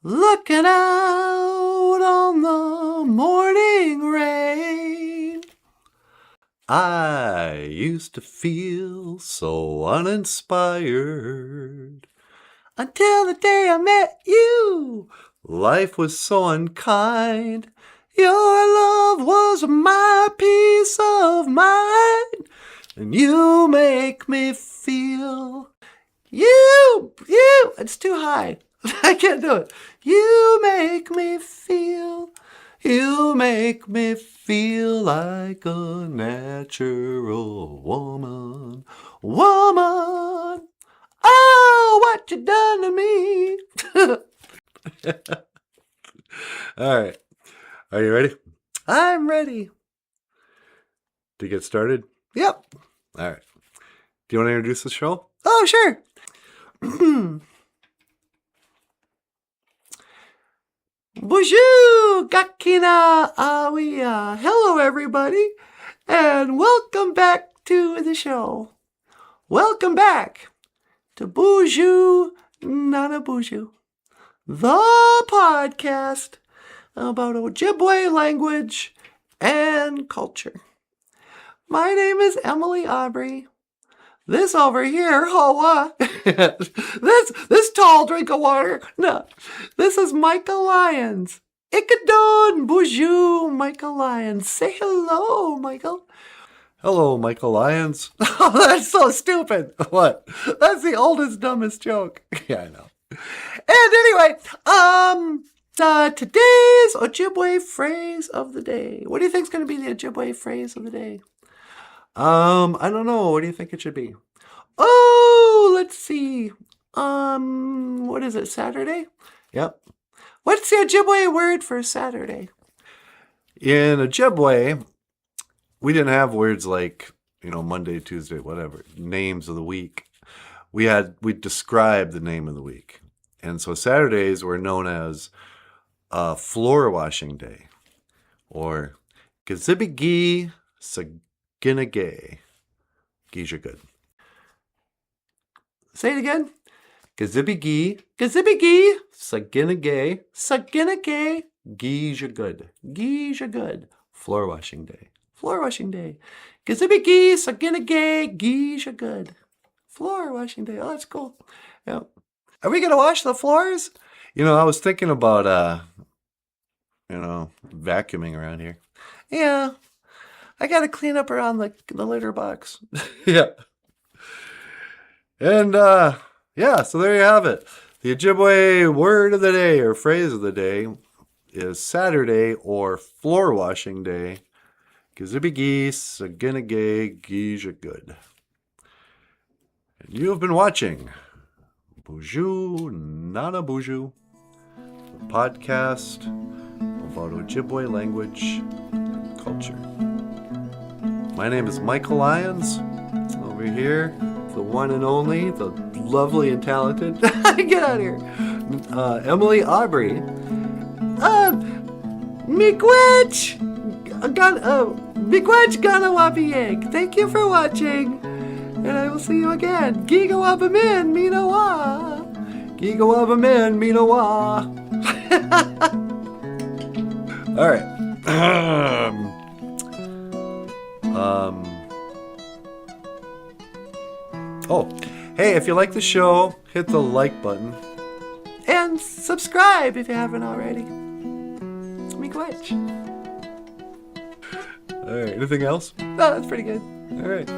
looking out on the morning rain. I used to feel so uninspired until the day I met you. Life was so unkind. Your love was my peace of mind, and you make me feel. It's too high. I can't do it. You make me feel like a natural woman. Oh, what you done to me. All right. Are you ready? I'm ready. To get started? Yep. All right. Do you want to introduce the show? Oh, sure. BOOZHOO! Gakina Awia! Hello, everybody, and welcome back to the show. Welcome back to BOOZHOO, NANABOOZHOO, the podcast about Ojibwe language and culture. My name is Emily Aubrey. This over here, this tall drink of water. No, this is Michael Lyons. Ikadon BOOZHOO, Michael Lyons. Say hello, Michael. Hello, Michael Lyons. Oh, that's so stupid. What? That's the oldest, dumbest joke. Yeah, I know. And anyway, today's Ojibwe phrase of the day. What do you think is going to be the Ojibwe phrase of the day? I don't know. What do you think it should be? Oh, let's see. What is it? Saturday? Yep. What's the Ojibwe word for Saturday? In Ojibwe, we didn't have words like, Monday, Tuesday, whatever, names of the week. We described the name of the week. And so Saturdays were known as floor washing day, or Gazibigi Saginagay. Gee's are good. Say it again. Gazibigi Saginagay, Gee's are good. Gee's are good. Floor washing day. Gazibigi Saginagay, Gee's are good. Floor washing day. Oh, that's cool. Yeah. Are we gonna wash the floors? I was thinking about vacuuming around here. Yeah. I got to clean up around the litter box. Yeah. And, so there you have it. The Ojibwe word of the day or phrase of the day is Saturday or floor washing day. Gazibigi Saginagay, Gee's are good. And you have been watching BOOZHOO, NANABOOZHOO, the podcast about Ojibwe language and culture. My name is Michael Lyons. Over here, the one and only, the lovely and talented, get out of here, Emily Aubrey. Miigwech Ganawapieg. Thank you for watching, and I will see you again. Gigawabamin Minawa. Gigawabamin Minawa. All right. Hey, if you like the show, hit the like button. And subscribe if you haven't already. Miigwech. All right, anything else? No, that's pretty good. All right.